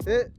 Hit.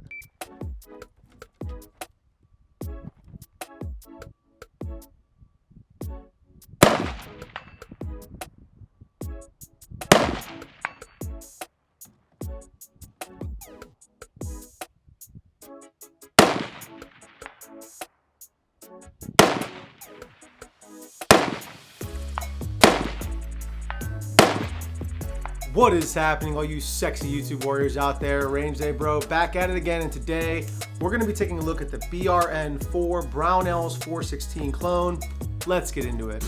What is happening, all you sexy YouTube warriors out there? Range Day Bro back at it again, and today we're going to be taking a look at the BRN-4 Brownells 416 clone. Let's get into it.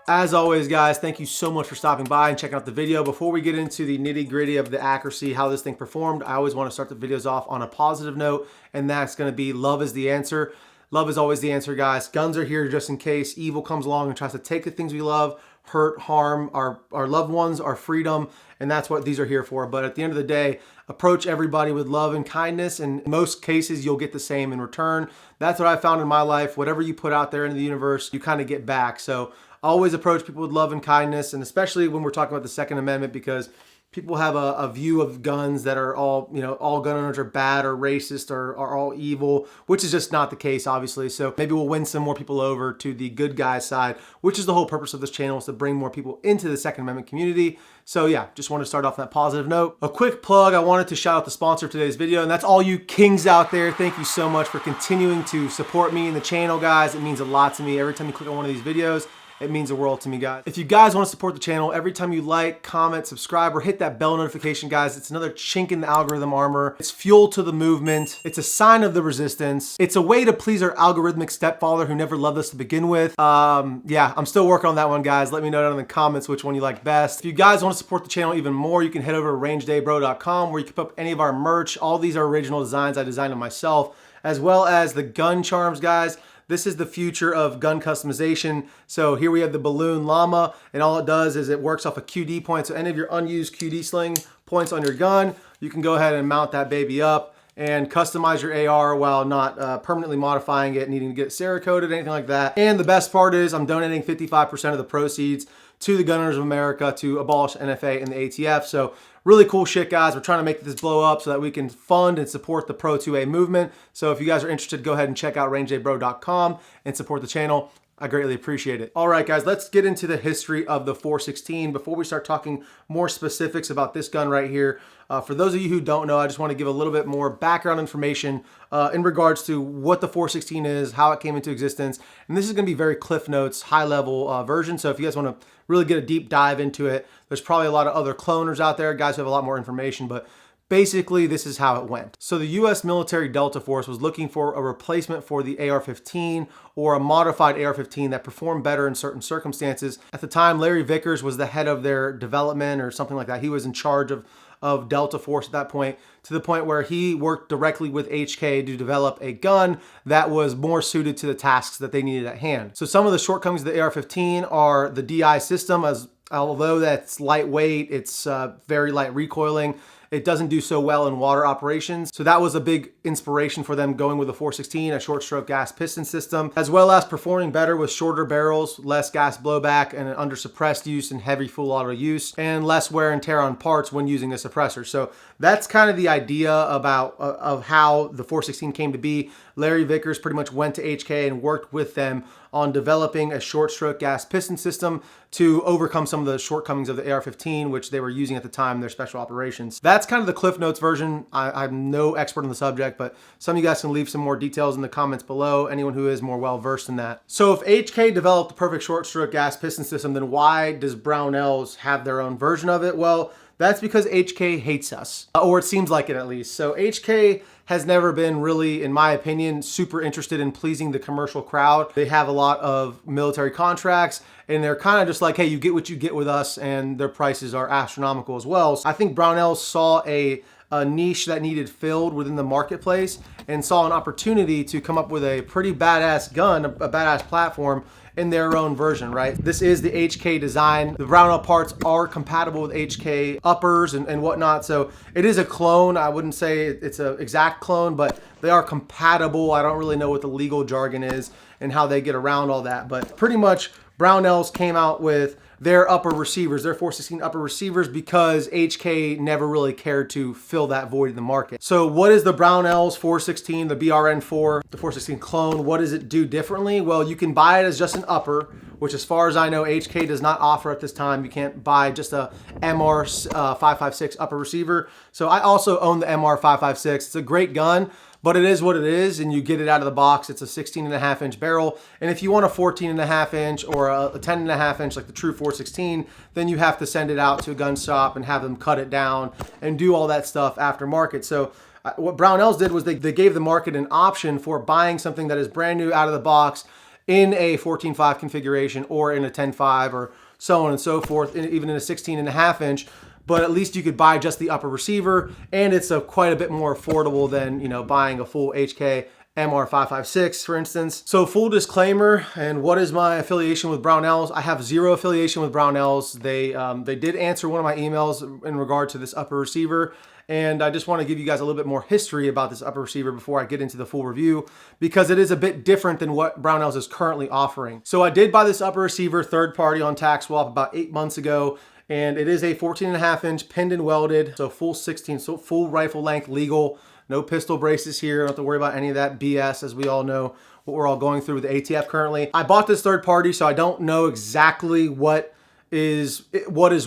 As always, guys, thank you so much for stopping by and checking out the video. Before we get into the nitty gritty of the accuracy, how this thing performed, I always want to start the videos off on a positive note, and that's going to be love is the answer. Love is always the answer, guys. Guns are here just in case evil comes along and tries to take the things we love, hurt, harm our loved ones, our freedom, and that's what these are here for. But at the end of the day, approach everybody with love and kindness, and in most cases, you'll get the same in return. That's what I found in my life. Whatever you put out there into the universe, you kind of get back. So always approach people with love and kindness, and especially when we're talking about the Second Amendment, because people have a view of guns that are all, all gun owners are bad or racist or are all evil, which is just not the case, obviously. So maybe we'll win some more people over to the good guy side, which is the whole purpose of this channel, is to bring more people into the Second Amendment community. So yeah, just want to start off on that positive note. A quick plug, I wanted to shout out the sponsor of today's video, and that's all you kings out there. Thank you so much for continuing to support me and the channel, guys. It means a lot to me. Every time you click on one of these videos, it means the world to me, guys. If you guys want to support the channel, every time you like, comment, subscribe, or hit that bell notification, guys, it's another chink in the algorithm armor. It's fuel to the movement. It's a sign of the resistance. It's a way to please our algorithmic stepfather who never loved us to begin with. Yeah, I'm still working on that one, guys. Let me know down in the comments which one you like best. If you guys want to support the channel even more, you can head over to rangedaybro.com, where you can pick up any of our merch. All these are original designs I designed them myself, as well as the gun charms, guys. This is the future of gun customization. So here we have the balloon llama, and all it does is it works off a QD point. So any of your unused QD sling points on your gun, you can go ahead and mount that baby up and customize your AR while not permanently modifying it, needing to get Cerakoted, anything like that. And the best part is I'm donating 55% of the proceeds to the Gun Owners of America to abolish NFA and the ATF. So really cool shit, guys. We're trying to make this blow up so that we can fund and support the Pro 2A movement. So if you guys are interested, go ahead and check out rangedaybro.com and support the channel. I greatly appreciate it. All right, guys, let's get into the history of the 416. Before we start talking more specifics about this gun right here, for those of you who don't know, I just want to give a little bit more background information in regards to what the 416 is, how it came into existence. And this is going to be very Cliff Notes, high-level version. So if you guys want to really get a deep dive into it, there's probably a lot of other cloners out there, guys who have a lot more information, but basically, this is how it went. So the U.S. military Delta Force was looking for a replacement for the AR-15 or a modified AR-15 that performed better in certain circumstances. At the time, Larry Vickers was the head of their development or something like that. He was in charge of Delta Force at that point, to the point where he worked directly with HK to develop a gun that was more suited to the tasks that they needed at hand. So some of the shortcomings of the AR-15 are the DI system, as although that's lightweight, it's very light recoiling. It doesn't do so well in water operations. So that was a big inspiration for them going with a 416, a short stroke gas piston system, as well as performing better with shorter barrels, less gas blowback, and an under suppressed use and heavy full auto use, and less wear and tear on parts when using a suppressor. So that's kind of the idea about of how the 416 came to be. Larry Vickers pretty much went to HK and worked with them on developing a short stroke gas piston system to overcome some of the shortcomings of the AR-15, which they were using at the time in their special operations. That's kind of the Cliff Notes version. I'm no expert on the subject, but some of you guys can leave some more details in the comments below, anyone who is more well versed in that. So if HK developed the perfect short stroke gas piston system, then why does Brownells have their own version of it? Well, that's because HK hates us, or it seems like it at least. So HK has never been really, in my opinion, super interested in pleasing the commercial crowd. They have a lot of military contracts, and they're kind of just like, hey, you get what you get with us, and their prices are astronomical as well. So I think Brownells saw a a niche that needed filled within the marketplace and saw an opportunity to come up with a pretty badass gun, a badass platform in their own version, right? This is the HK design. The Brownell parts are compatible with HK uppers and whatnot. So it is a clone. I wouldn't say it's an exact clone, but they are compatible. I don't really know what the legal jargon is and how they get around all that, but pretty much Brownells came out with their upper receivers, their 416 upper receivers, because HK never really cared to fill that void in the market. So what is the Brownells 416, the BRN-4, the 416 clone? What does it do differently? Well, you can buy it as just an upper, which as far as I know, HK does not offer at this time. You can't buy just a MR 556 upper receiver. So I also own the MR 556. It's a great gun, but it is what it is, and you get it out of the box. It's a 16.5-inch barrel, and if you want a 14.5-inch or a 10.5-inch like the true 416, then you have to send it out to a gun shop and have them cut it down and do all that stuff aftermarket. So what Brownells did was they gave the market an option for buying something that is brand new out of the box in a 14.5 configuration or in a 10.5 or so on and so forth, even in a 16.5-inch. But at least you could buy just the upper receiver, and it's quite a bit more affordable than, you know, buying a full HK MR 556, for instance. So full disclaimer, and what is my affiliation with Brownells? I have zero affiliation with Brownells. They did answer one of my emails in regard to this upper receiver, and I just want to give you guys a little bit more history about this upper receiver before I get into the full review, because it is a bit different than what Brownells is currently offering. So I did buy this upper receiver third party on TaxSwap about 8 months ago, and it is a 14.5-inch pinned and welded, so full 16, so full rifle length legal, no pistol braces here. Don't have to worry about any of that BS, as we all know what we're all going through with the ATF currently. I bought this third party, so I don't know exactly what is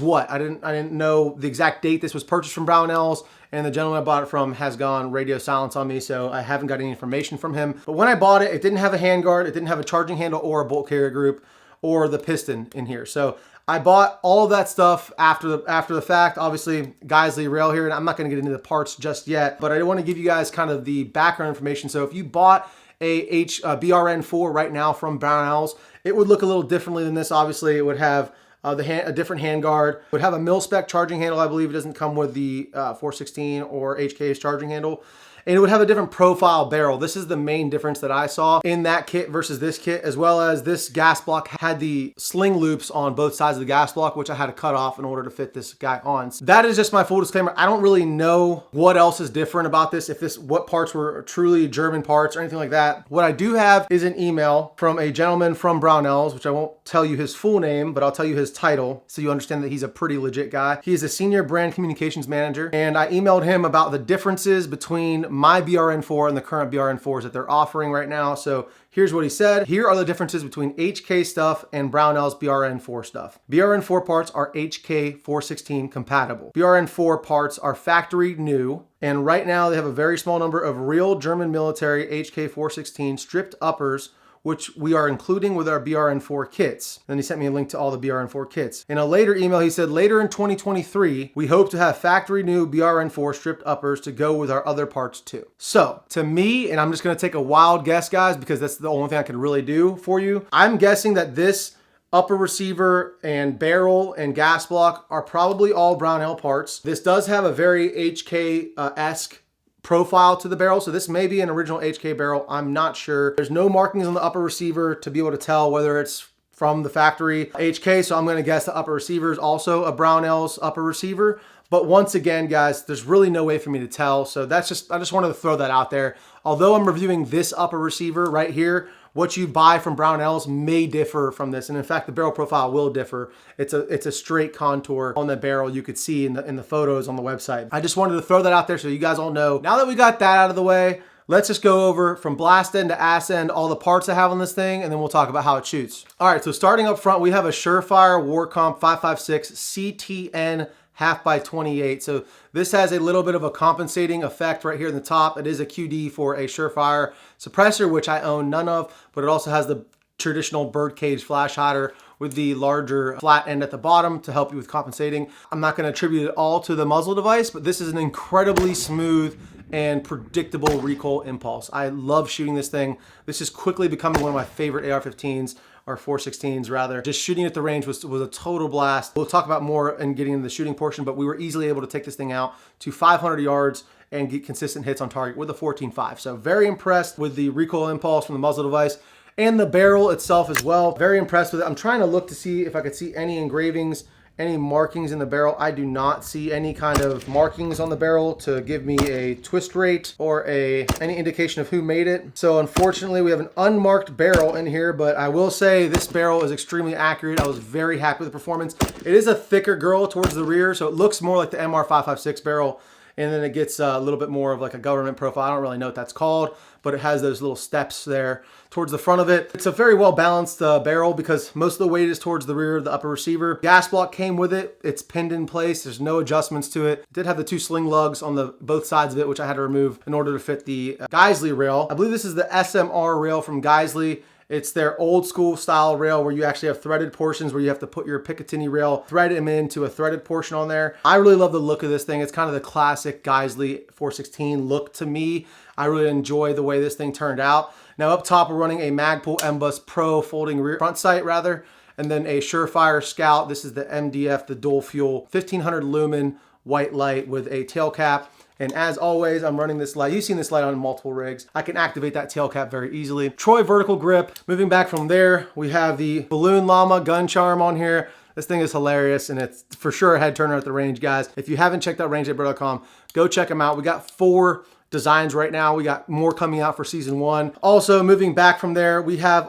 what. I didn't know the exact date this was purchased from Brownells, and the gentleman I bought it from has gone radio silence on me, so I haven't got any information from him. But when I bought it, it didn't have a handguard, it didn't have a charging handle or a bolt carrier group or the piston in here. So I bought all of that stuff after the fact. Obviously, Geisley rail here, and I'm not going to get into the parts just yet, but I want to give you guys kind of the background information. So if you bought a BRN-4 right now from Brownells, it would look a little differently than this. Obviously, it would have a different handguard. It would have a mil-spec charging handle. I believe it doesn't come with the 416 or HK's charging handle. And it would have a different profile barrel. This is the main difference that I saw in that kit versus this kit, as well as this gas block had the sling loops on both sides of the gas block, which I had to cut off in order to fit this guy on. So that is just my full disclaimer. I don't really know what else is different about this, what parts were truly German parts or anything like that. What I do have is an email from a gentleman from Brownells, which I won't tell you his full name, but I'll tell you his title so you understand that he's a pretty legit guy. He is a senior brand communications manager, and I emailed him about the differences between my BRN-4 and the current BRN-4s that they're offering right now. So here's what he said. Here are the differences between HK stuff and Brownells BRN-4 stuff. BRN-4 parts are HK 416 compatible. BRN-4 parts are factory new, and right now they have a very small number of real German military HK 416 stripped uppers, which we are including with our BRN-4 kits. Then he sent me a link to all the BRN-4 kits. In a later email, he said, later in 2023, we hope to have factory new BRN-4 stripped uppers to go with our other parts too. So to me, and I'm just gonna take a wild guess, guys, because that's the only thing I can really do for you. I'm guessing that this upper receiver and barrel and gas block are probably all Brownell parts. This does have a very HK-esque profile to the barrel, so this may be an original HK barrel. I'm not sure. There's no markings on the upper receiver to be able to tell whether it's from the factory HK, so I'm going to guess the upper receiver is also a Brownells upper receiver. But once again, guys, there's really no way for me to tell, so I just wanted to throw that out there. Although I'm reviewing this upper receiver right here, what you buy from Brownells may differ from this, and in fact, the barrel profile will differ. It's a straight contour on the barrel you could see in the photos on the website. I just wanted to throw that out there so you guys all know. Now that we got that out of the way, let's just go over from blast end to ass end all the parts I have on this thing, and then we'll talk about how it shoots. All right, so starting up front, we have a Surefire Warcomp 556 CTN 1/28. So this has a little bit of a compensating effect right here in the top. It is a QD for a Surefire suppressor, which I own none of, but it also has the traditional birdcage flash hider with the larger flat end at the bottom to help you with compensating. I'm not going to attribute it all to the muzzle device, but this is an incredibly smooth and predictable recoil impulse. I love shooting this thing. This is quickly becoming one of my favorite AR-15s, or 416s rather. Just shooting at the range was a total blast. We'll talk about more and getting into the shooting portion, but we were easily able to take this thing out to 500 yards and get consistent hits on target with a 14.5. So very impressed with the recoil impulse from the muzzle device and the barrel itself as well. Very impressed with it. I'm trying to look to see if I could see any engravings, any markings in the barrel. I do not see any kind of markings on the barrel to give me a twist rate or any indication of who made it. So unfortunately we have an unmarked barrel in here, but I will say this barrel is extremely accurate. I was very happy with the performance. It is a thicker girl towards the rear, so it looks more like the MR556 barrel, and then it gets a little bit more of like a government profile. I don't really know what that's called, but it has those little steps there towards the front of it. It's a very well balanced barrel because most of the weight is towards the rear of the upper receiver. Gas block came with it. It's pinned in place. There's no adjustments to it. It did have the 2 sling lugs on the both sides of it, which I had to remove in order to fit the Geisley rail. I believe this is the SMR rail from Geisley. It's their old school style rail where you actually have threaded portions where you have to put your Picatinny rail, thread them into a threaded portion on there. I really love the look of this thing. It's kind of the classic Geisley 416 look to me. I really enjoy the way this thing turned out. Now up top, we're running a Magpul MBUS Pro folding rear front sight rather, and then a Surefire Scout. This is the MDF, the dual fuel, 1500 lumen white light with a tail cap. And as always, I'm running this light. You've seen this light on multiple rigs. I can activate that tail cap very easily. Troy vertical grip. Moving back from there, we have the Balloon Llama gun charm on here. This thing is hilarious, and it's for sure a head turner at the range, guys. If you haven't checked out rangeatbro.com, go check them out. We got 4 designs right now. We got more coming out for season 1. Also, moving back from there, we have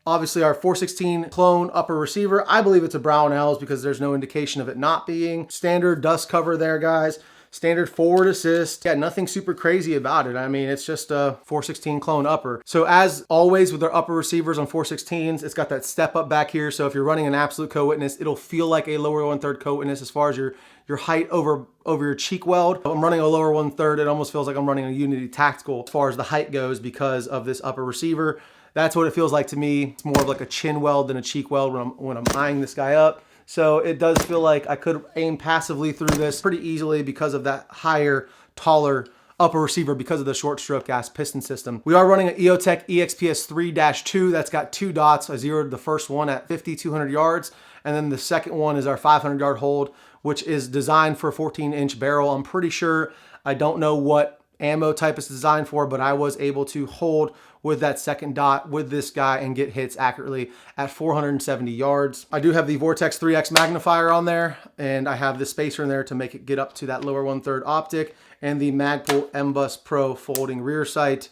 obviously our 416 clone upper receiver. I believe it's a Brownells because there's no indication of it not being. Standard dust cover there, guys. Standard forward assist. Yeah, nothing super crazy about it. I mean, it's just a 416 clone upper. So as always with our upper receivers on 416s, it's got that step up back here. So if you're running an absolute co-witness, it'll feel like a lower 1/3 co-witness as far as your height over your cheek weld. If I'm running a lower 1/3, it almost feels like I'm running a Unity Tactical as far as the height goes because of this upper receiver. That's what it feels like to me. It's more of like a chin weld than a cheek weld when I'm eyeing this guy up. So it does feel like I could aim passively through this pretty easily because of that higher, taller upper receiver because of the short stroke gas piston system. We are running an EOTech EXPS 3-2 that's got 2 dots. I zeroed the first one at 5,200 yards, and then the second one is our 500 yard hold, which is designed for a 14-inch barrel. I'm pretty sure, I don't know what ammo type it's designed for, but I was able to hold with that second dot with this guy and get hits accurately at 470 yards. I do have the Vortex 3X magnifier on there, and I have the spacer in there to make it get up to that lower 1/3 optic, and the Magpul MBUS Pro folding rear sight,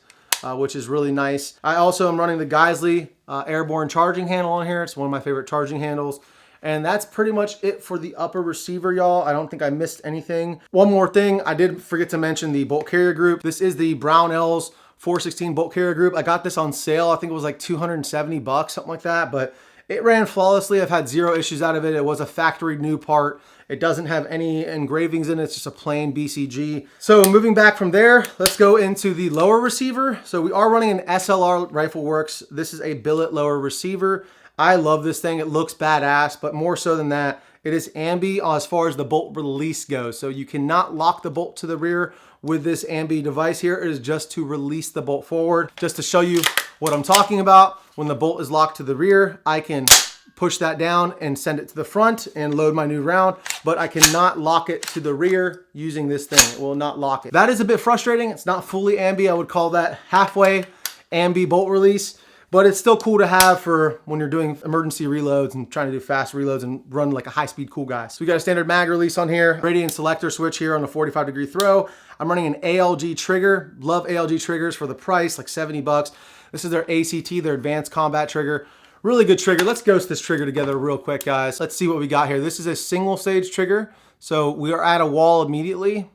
which is really nice. I also am running the Geisley airborne charging handle on here. It's one of my favorite charging handles. And that's pretty much it for the upper receiver, y'all. I don't think I missed anything. One more thing, I did forget to mention the bolt carrier group. This is the Brownells 416 bolt carrier group. I got this on sale. I think it was like 270 bucks, something like that, but it ran flawlessly. I've had 0 issues out of it. It was a factory new part. It doesn't have any engravings in it. It's just a plain BCG. So moving back from there, let's go into the lower receiver. So we are running an SLR Rifle Works. This is a billet lower receiver. I love this thing. It looks badass, but more so than that, it is ambi as far as the bolt release goes. So you cannot lock the bolt to the rear with this ambi device here. It is just to release the bolt forward. Just to show you what I'm talking about, when the bolt is locked to the rear, I can push that down and send it to the front and load my new round, but I cannot lock it to the rear using this thing. It will not lock it. That is a bit frustrating. It's not fully ambi. I would call that halfway ambi bolt release. But it's still cool to have for when you're doing emergency reloads and trying to do fast reloads and run like a high-speed cool guy. So we got a standard mag release on here, radiant selector switch here on a 45-degree throw. I'm running an ALG trigger. Love ALG triggers for the price, like 70 bucks. This is their ACT, their advanced combat trigger. Really good trigger. Let's ghost this trigger together real quick, guys. Let's see what we got here. This is a single stage trigger. So we are at a wall immediately.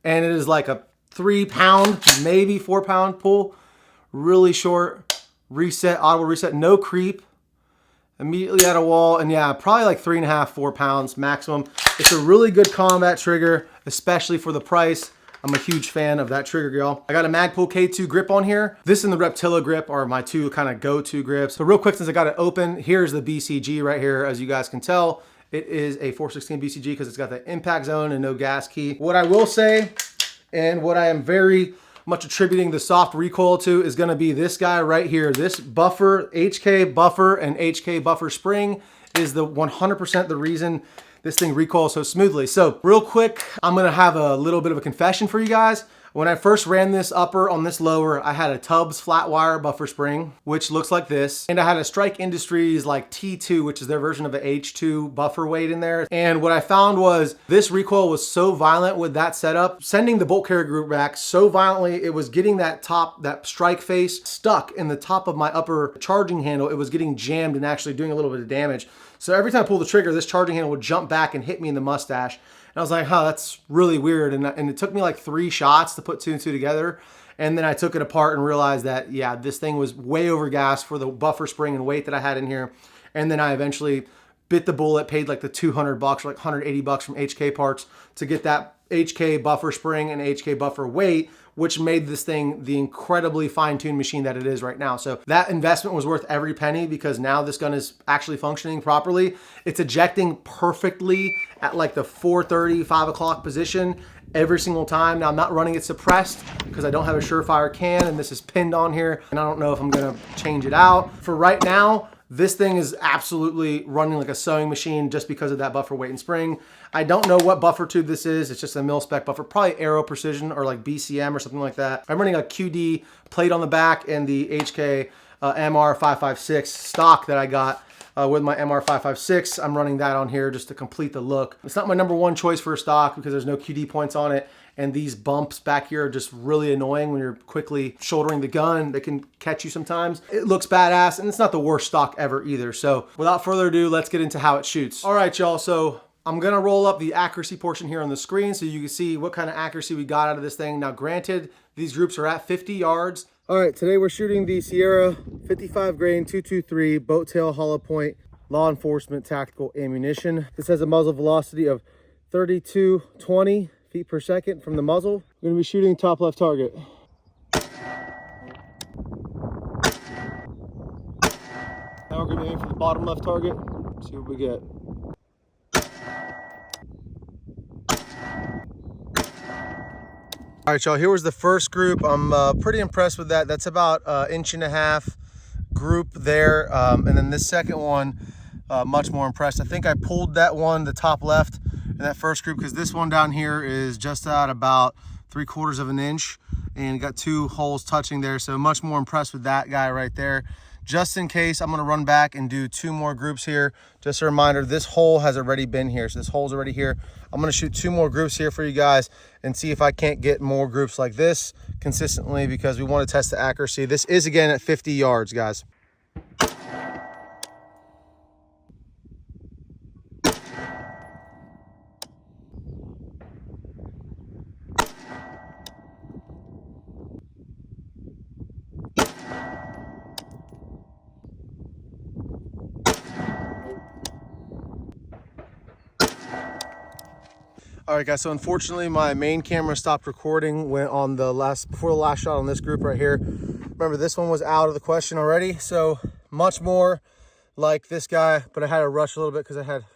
And it is like a 3-pound, maybe 4-pound pull. Really short, reset, audible reset, no creep. Immediately at a wall, and yeah, probably like 3.5, 4 pounds maximum. It's a really good combat trigger, especially for the price. I'm a huge fan of that trigger, y'all. I got a Magpul K2 grip on here. This and the Reptilla grip are my 2 kind of go-to grips. So real quick, since I got it open, here's the BCG right here. As you guys can tell, it is a 416 BCG because it's got the impact zone and no gas key. What I will say And what I am very much attributing the soft recoil to is gonna be this guy right here. This buffer, HK buffer and HK buffer spring is the 100% the reason this thing recoils so smoothly. So real quick, I'm gonna have a little bit of a confession for you guys. When I first ran this upper on this lower, I had a Tubbs flat wire buffer spring, which looks like this. And I had a Strike Industries like T2, which is their version of an H2 buffer weight in there. And what I found was this recoil was so violent with that setup, sending the bolt carrier group back so violently, it was getting that strike face stuck in the top of my upper charging handle. It was getting jammed and actually doing a little bit of damage. So every time I pulled the trigger, this charging handle would jump back and hit me in the mustache. And I was like, huh, that's really weird. And it took me like 3 shots to put 2 and 2 together. And then I took it apart and realized that, yeah, this thing was way overgassed for the buffer spring and weight that I had in here. And then I eventually bit the bullet, paid like the $200 or like $180 from HK Parts to get that HK buffer spring and HK buffer weight, which made this thing the incredibly fine-tuned machine that it is right now. So that investment was worth every penny because now this gun is actually functioning properly. It's ejecting perfectly at like the 4:30, 5 o'clock position every single time. Now I'm not running it suppressed because I don't have a Surefire can and this is pinned on here and I don't know if I'm gonna change it out. For right now, this thing is absolutely running like a sewing machine just because of that buffer weight and spring. I don't know what buffer tube this is. It's just a mil spec buffer, probably Aero Precision or like BCM or something like that. I'm running a QD plate on the back and the HK MR556 stock that I got with my MR556. I'm running that on here just to complete the look. It's not my #1 choice for a stock because there's no QD points on it. And these bumps back here are just really annoying when you're quickly shouldering the gun. They can catch you sometimes. It looks badass and it's not the worst stock ever either. So without further ado, let's get into how it shoots. All right, y'all. So I'm gonna roll up the accuracy portion here on the screen so you can see what kind of accuracy we got out of this thing. Now granted, these groups are at 50 yards. All right, today we're shooting the Sierra 55 grain 223 boat tail hollow point law enforcement tactical ammunition. This has a muzzle velocity of 3220 feet per second from the muzzle. We're gonna be shooting top left target. Now we're gonna aim for the bottom left target, see what we get. All right, y'all, here was the first group. I'm pretty impressed with that. That's about 1.5 inch group there. And then this second one, much more impressed. I think I pulled that one, the top left, in that first group because this one down here is just at about 3/4 of an inch and got 2 holes touching there. So much more impressed with that guy right there. Just in case, I'm gonna run back and do 2 more groups here. Just a reminder, this hole has already been here. So this hole's already here. I'm gonna shoot 2 more groups here for you guys and see if I can't get more groups like this consistently because we wanna test the accuracy. This is again at 50 yards, guys. All right, guys, so unfortunately my main camera stopped recording when on the before the last shot on this group right here. Remember, this one was out of the question already, so much more like this guy, but I had to rush a little bit because I had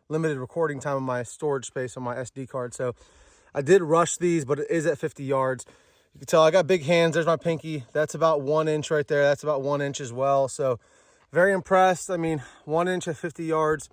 limited recording time on my storage space on my SD card. So I did rush these, but it is at 50 yards. You can tell I got big hands. There's my pinky. That's about 1 inch right there. That's about 1 inch as well. So very impressed. I mean, 1 inch at 50 yards.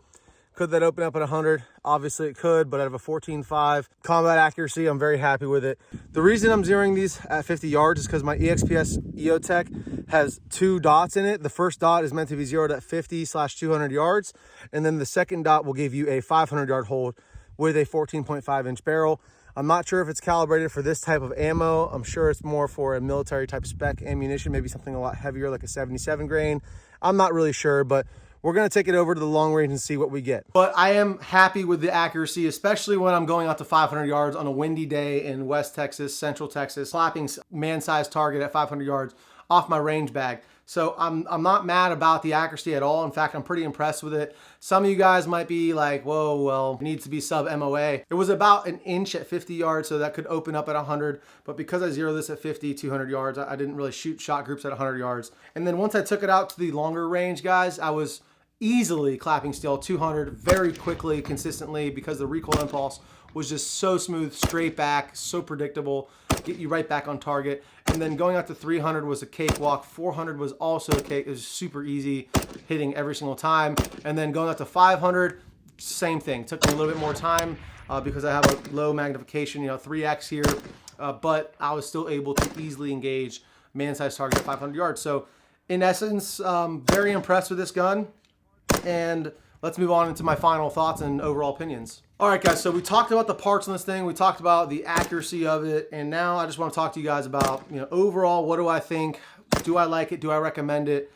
Could that open up at 100? Obviously it could, but out of a 14.5 combat accuracy, I'm very happy with it. The reason I'm zeroing these at 50 yards is because my EXPS EOTech has 2 dots in it. The first dot is meant to be zeroed at 50/200 yards. And then the second dot will give you a 500 yard hold with a 14.5 inch barrel. I'm not sure if it's calibrated for this type of ammo. I'm sure it's more for a military type spec ammunition, maybe something a lot heavier like a 77 grain. I'm not really sure, but we're gonna take it over to the long range and see what we get. But I am happy with the accuracy, especially when I'm going out to 500 yards on a windy day in West Texas, Central Texas, slapping man-sized target at 500 yards off my range bag. So I'm not mad about the accuracy at all. In fact, I'm pretty impressed with it. Some of you guys might be like, whoa, well, it needs to be sub MOA. It was about 1 inch at 50 yards, so that could open up at 100. But because I zeroed this at 50, 200 yards, I didn't really shoot shot groups at 100 yards. And then once I took it out to the longer range, guys, I was easily clapping steel 200 very quickly, consistently, because the recoil impulse was just so smooth, straight back, so predictable. get you right back on target. And then going out to 300 was a cakewalk. 400 was also a cake. It was super easy, hitting every single time. And then going out to 500, same thing. Took me a little bit more time because I have a low magnification, 3x here. But I was still able to easily engage man-sized target at 500 yards. So in essence, very impressed with this gun. And let's move on into my final thoughts and overall opinions. All right, guys, so we talked about the parts on this thing. We talked about the accuracy of it. And now I just want to talk to you guys about, overall, what do I think? Do I like it? Do I recommend it?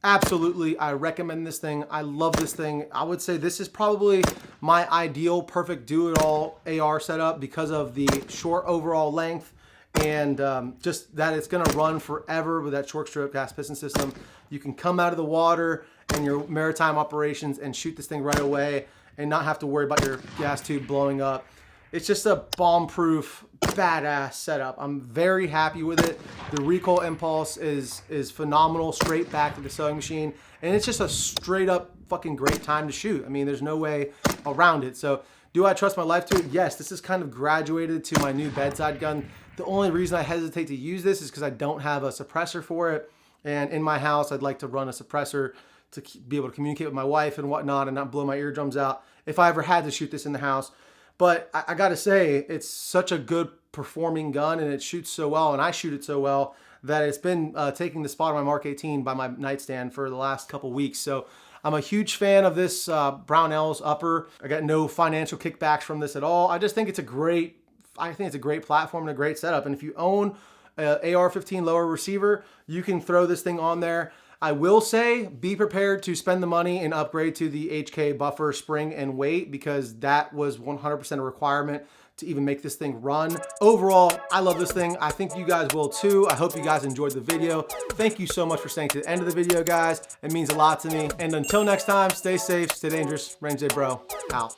Absolutely, I recommend this thing. I love this thing. I would say this is probably my ideal perfect do-it-all AR setup because of the short overall length and just that it's gonna run forever with that short stroke gas piston system. You can come out of the water and your maritime operations and shoot this thing right away and not have to worry about your gas tube blowing up. It's just a bomb-proof, badass setup. I'm very happy with it. The recoil impulse is phenomenal, straight back to the sewing machine. And it's just a straight up fucking great time to shoot. I mean, there's no way around it. So do I trust my life to it? Yes, this is kind of graduated to my new bedside gun. The only reason I hesitate to use this is because I don't have a suppressor for it. And in my house, I'd like to run a suppressor to be able to communicate with my wife and whatnot and not blow my eardrums out if I ever had to shoot this in the house. But I gotta say, it's such a good performing gun and it shoots so well and I shoot it so well that it's been taking the spot on my Mark 18 by my nightstand for the last couple weeks. So I'm a huge fan of this Brownells upper. I got no financial kickbacks from this at all. I just think it's a great, platform and a great setup. And if you own an AR-15 lower receiver, you can throw this thing on there. I will say, be prepared to spend the money and upgrade to the HK buffer spring and weight because that was 100% a requirement to even make this thing run. Overall, I love this thing. I think you guys will too. I hope you guys enjoyed the video. Thank you so much for staying to the end of the video, guys. It means a lot to me. And until next time, stay safe, stay dangerous. Range Day Bro, out.